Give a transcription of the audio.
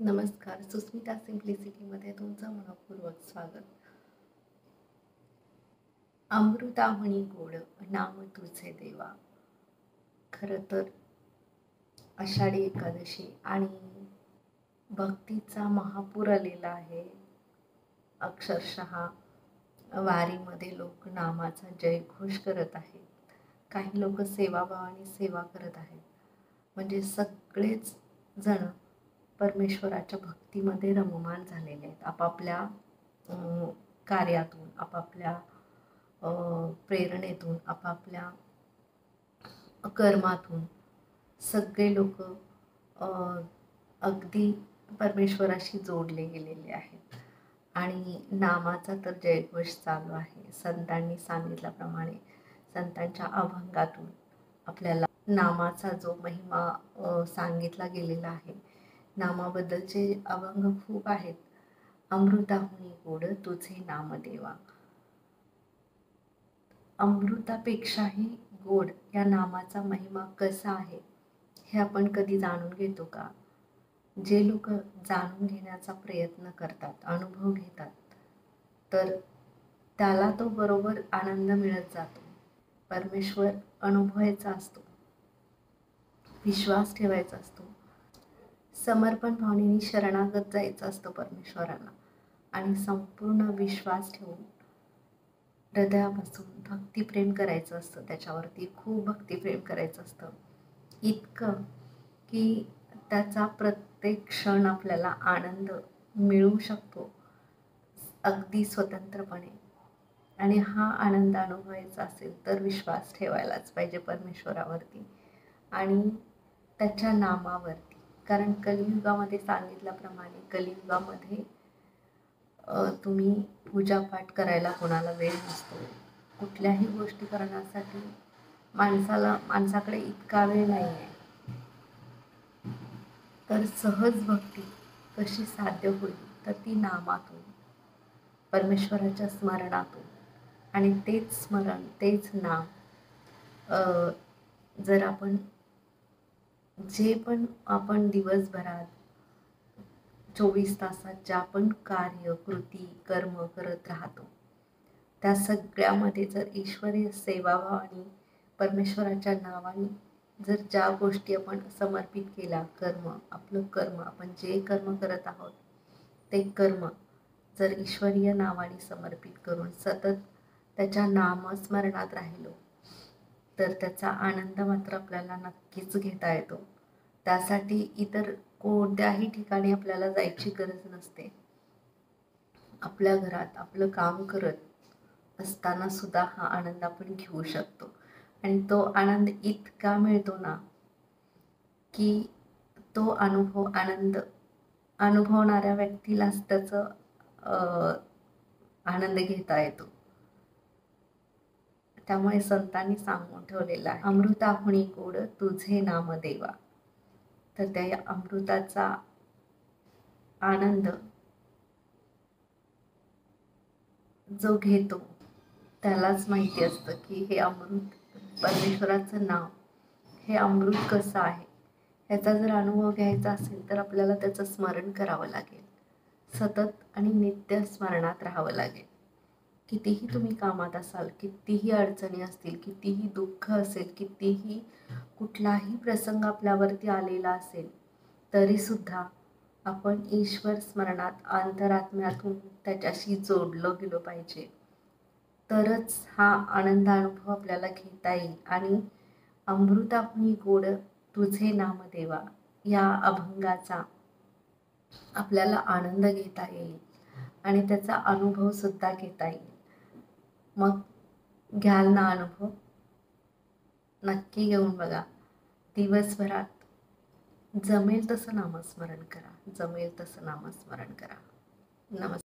नमस्कार. सुस्मिता सिम्प्लिसिटीमध्ये तुमचं मनःपूर्वक स्वागत. अमृताहूनी गोड नाम तुझे देवा. खरं तर आषाढी एकादशी आणि भक्तीचा महापूर आलेला आहे. अक्षरशः वारीमध्ये लोक नामाचा जयघोष करत आहेत. काही लोक सेवाभावाने सेवा करत आहेत. म्हणजे सगळेच जण परमेश्वराच्या भक्तीमध्ये रममाण झालेले आहेत. आपापल्या कार्यातून, आपापल्या प्रेरणेतून, आपापल्या कर्मातून सगळे लोक अगदी परमेश्वराशी जोडले गेलेले आहेत. आणि नामाचा तर जयघोष चालू आहे. संतांनी सांगितल्याप्रमाणे संतांच्या अभंगातून आपल्याला नामाचा जो महिमा सांगितला गेलेला आहे. नामाबद्दलचे अभंग खूप आहेत. अमृताहूनी गोड तुझे नाम देवा. अमृतापेक्षाही गोड या नामाचा महिमा कसा आहे हे आपण कधी जाणून घेतो का? जे लोक जाणून घेण्याचा प्रयत्न करतात, अनुभव घेतात, तर त्याला तो बरोबर आनंद मिळत जातो. परमेश्वर अनुभवायचा असतो, विश्वास ठेवायचा असतो, समर्पण भावनेने शरणागत जायचं असतं परमेश्वराला आणि संपूर्ण विश्वास ठेवून हृदयापासून भक्तिप्रेम करायचं असतं. त्याच्यावरती खूप भक्तिप्रेम करायचं असतं, इतकं की त्याचा प्रत्येक क्षण आपल्याला आनंद मिळू शकतो अगदी स्वतंत्रपणे. आणि हा आनंद अनुभवायचा असेल तर विश्वास ठेवायलाच पाहिजे परमेश्वरावरती आणि त्याच्या नामावरती. कारण कलियुगामध्ये सांगितल्याप्रमाणे कलियुगामध्ये तुम्ही पूजापाठ करायला कोणाला वेळ नसतो. कुठल्याही गोष्टी करण्यासाठी माणसाकडे इतका वेळ नाही आहे. तर सहज भक्ती कशी साध्य होईल तर ती नामातून, परमेश्वराच्या स्मरणातून. आणि तेच स्मरण, तेच नाम जर जे पण आपण दिवसभरात 24 तासात ज्या पण कार्य, कृती, कर्म करत राहतो त्या सगळ्यामध्ये जर ईश्वरीय सेवाभावाने परमेश्वराच्या नावाने जर ज्या गोष्टी आपण समर्पित केल्या, आपलं कर्म, आपण जे कर्म करत आहोत ते कर्म जर ईश्वरीय नावाने समर्पित करून सतत त्याच्या नामस्मरणात राहिलो तर त्याचा आनंद मात्र आपल्याला नक्कीच घेता येतो. त्यासाठी इतर कोणत्याही ठिकाणी आपल्याला जायची गरज नसते. आपल्या घरात आपलं काम करत असताना सुद्धा हा आनंद आपण घेऊ शकतो. आणि तो आनंद इतका मिळतो ना की तो आनंद अनुभवणाऱ्या व्यक्तीलाच त्याचं आनंद घेता येतो. त्यामुळे संतांनी सांगून ठेवलेलं आहे, अमृताहूनी गोड तुझे नाम देवा. तर त्या अमृताचा आनंद जो घेतो त्यालाच माहिती असतं की हे अमृत, परमेश्वराचं नाव हे अमृत कसं आहे. ह्याचा जर अनुभव घ्यायचा असेल तर आपल्याला त्याचं स्मरण करावं लागेल, सतत आणि नित्य स्मरणात राहावं लागेल. कितीही तुम्ही कामात असाल, कितीही अडचणी असतील, कितीही दुःख असेल, कितीही कुठलाही प्रसंग आपल्यावरती आलेला असेल, तरीसुद्धा आपण ईश्वर स्मरणात अंतरात्म्यातून त्याच्याशी जोडलं गेलो पाहिजे. तरच हा आनंद अनुभव आपल्याला घेता येईल. आणि अमृताहूनी गोड तुझे नाम देवा या अभंगाचा आपल्याला आनंद घेता येईल आणि त्याचा अनुभव सुद्धा घेता येईल. मग घ्याल ना अनुभव? नक्की घेऊन बघा. दिवसभरात जमेल तसं नामस्मरण करा, जमेल तसं नामस्मरण करा. नमस्कार.